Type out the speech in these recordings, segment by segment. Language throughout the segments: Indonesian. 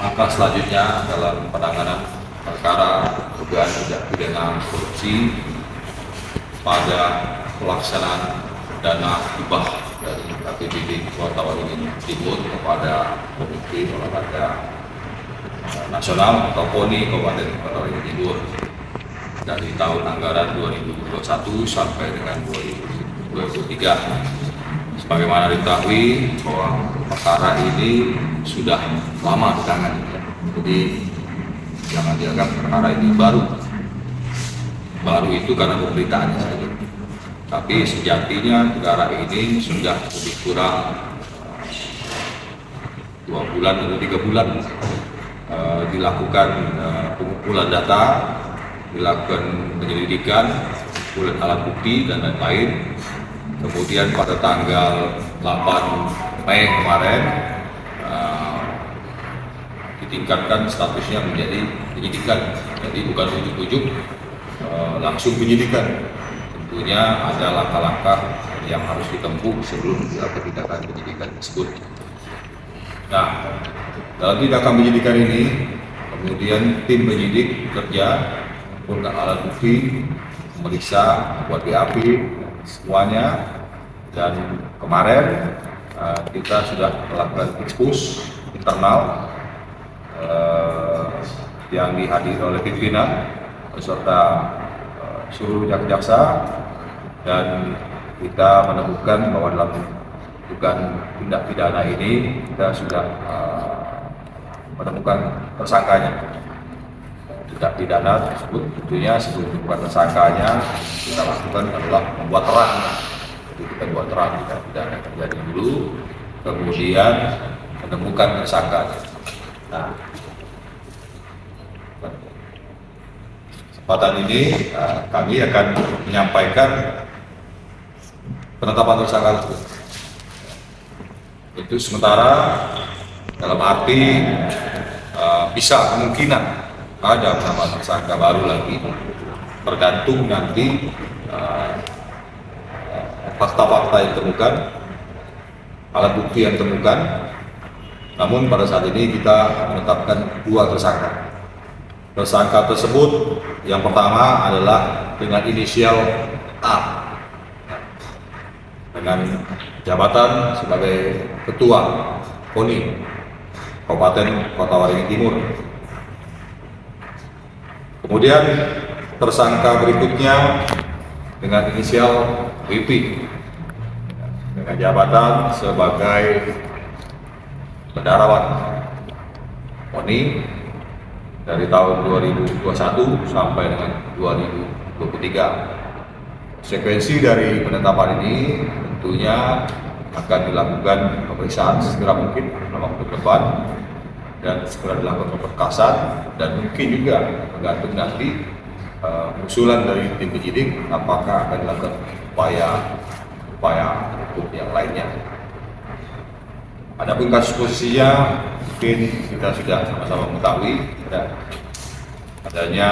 langkah selanjutnya dalam penanganan perkara dugaan tindak pidana korupsi pada pelaksanaan dana hibah dari APBD Kota Waringin Timur kepada Komite Olahraga Nasional atau KONI Kabupaten Kota Waringin Timur dari tahun anggaran 2021 sampai dengan 2023. Sebagaimana diketahui bahwa perkara ini sudah lama ditangani, jadi jangan dianggap perkara ini baru itu karena pemberitaannya saja. Tapi sejatinya perkara ini sudah lebih kurang 2 bulan atau 3 bulan dilakukan pengumpulan data, dilakukan penyelidikan, pengumpulan alat bukti dan lain-lain. Kemudian pada tanggal 8 Mei kemarin ditingkatkan statusnya menjadi penyidikan, jadi bukan ujuk-ujuk langsung penyidikan. Tentunya ada langkah-langkah yang harus ditempuh sebelum dilakukan tindakan penyidikan tersebut. Nah, dalam tindakan penyidikan ini, kemudian tim penyidik bekerja menggunakan alat bukti, memeriksa buat BAP semuanya, dan kemarin kita sudah melakukan ekspos internal yang dihadiri oleh pimpinan beserta seluruh jaksa, dan kita menemukan bahwa dalam dugaan tindak pidana ini kita sudah menemukan tersangkanya. Tindak pidana tersebut tentunya sebelum dibuat tersangkanya kita lakukan adalah membuat terang. Jadi kita buat terang tindak pidana terjadi dulu, kemudian menemukan tersangkanya. Nah, kesempatan ini kami akan menyampaikan penetapan tersangka tersebut. Itu sementara dalam arti bisa kemungkinan ada penetapan tersangka baru lagi, tergantung nanti fakta-fakta yang ditemukan, alat bukti yang ditemukan. Namun pada saat ini kita menetapkan 2 tersangka. Tersangka tersebut yang pertama adalah dengan inisial A, dengan jabatan sebagai Ketua KONI Kabupaten Kota Waringin Timur. Kemudian tersangka berikutnya dengan inisial WP dengan jabatan sebagai bendaharawan KONI dari tahun 2021 sampai dengan 2023. Sekuensi dari penetapan ini tentunya akan dilakukan pemeriksaan segera mungkin dalam waktu depan, dan segera dilakukan pemberkasan, dan mungkin juga tergantung nanti usulan dari tim penyidik apakah akan dilakukan upaya hukum yang lainnya. Adapun kasus posisinya mungkin kita sudah sama-sama mengetahui adanya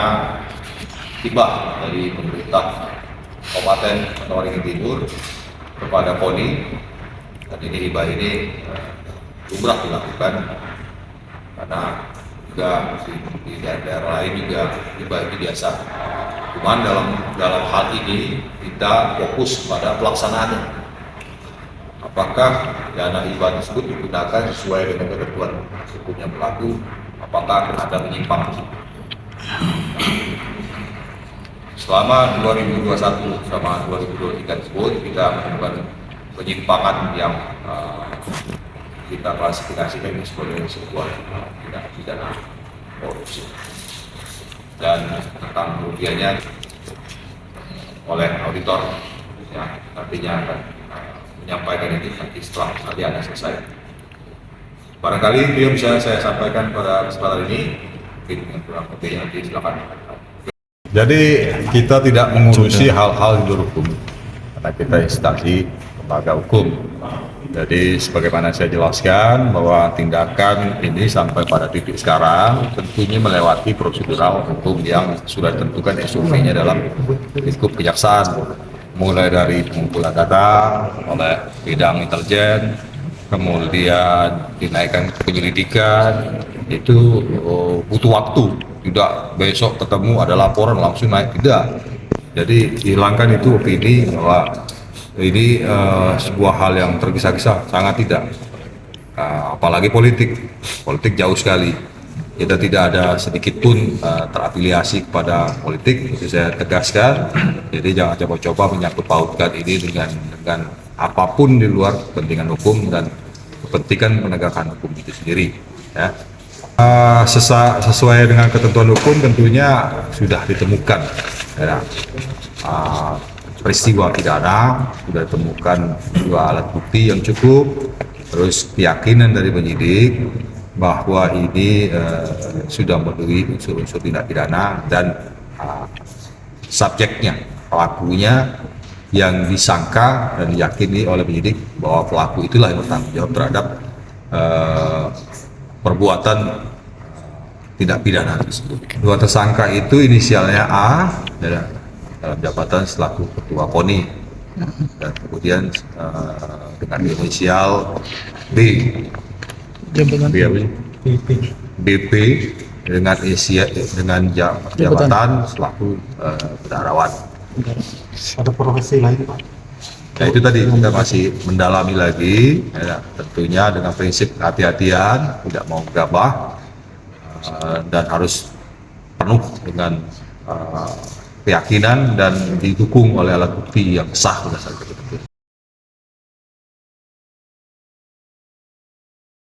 hibah dari pemerintah Kabupaten Kota Waringin Timur kepada KONI, dan ini hibah ini lumrah dilakukan karena juga di daerah lain juga hibah ini biasa. Cuman dalam hal ini kita fokus pada pelaksanaannya. Apakah dana hibah tersebut digunakan sesuai dengan ketentuan hukum yang berlaku? Apakah ada menyimpang? Selama 2021 sama 2023 tersebut kita menemukan penyimpangan yang kita klasifikasikan sebagai sebuah tindak pidana korupsi, dan tentang kerugiannya oleh auditor ya, nantinya akan menyampaikan ini nanti setelah kalian selesai. Barangkali itu yang bisa saya sampaikan pada kesempatan ini. Mungkin yang kurang lebih nanti silakan. Jadi kita tidak mengurusi hal-hal di luar hukum, karena kita instansi lembaga hukum. Jadi sebagaimana saya jelaskan bahwa tindakan ini sampai pada titik sekarang tentunya melewati prosedural hukum yang sudah ditentukan SOP-nya dalam lingkup kejaksaan, mulai dari pengumpulan data oleh bidang intelijen, kemudian dinaikkan ke penyelidikan, itu butuh waktu, tidak besok ketemu ada laporan langsung naik, tidak. Jadi hilangkan itu opini bahwa ini sebuah hal yang tergesa-gesa, sangat tidak. Apalagi politik jauh sekali. Kita tidak ada sedikit pun terafiliasi kepada politik, itu saya tegaskan. Jadi jangan coba-coba menyangkut pautkan ini dengan apapun di luar kepentingan hukum dan kepentingan penegakan hukum itu sendiri. Ya. Sesuai dengan ketentuan hukum tentunya sudah ditemukan. Ya. Peristiwa pidana sudah ditemukan 2 alat bukti yang cukup, terus keyakinan dari penyidik bahwa ini sudah memenuhi unsur-unsur tindak pidana dan subjeknya, pelakunya yang disangka dan diyakini oleh penyidik bahwa pelaku itulah yang bertanggung jawab terhadap perbuatan tindak pidana tersebut. 2 tersangka itu inisialnya A dalam jabatan selaku ketua KONI, dan kemudian dengan inisial B Jabatan BP dengan jabatan selaku bendaharawan. Ada profesi lain, Pak? Nah itu tadi kita masih mendalami lagi, ya, tentunya dengan prinsip kehati-hatian, tidak mau gegabah, dan harus penuh dengan keyakinan dan didukung oleh alat bukti yang sah berdasarkan ketentuan.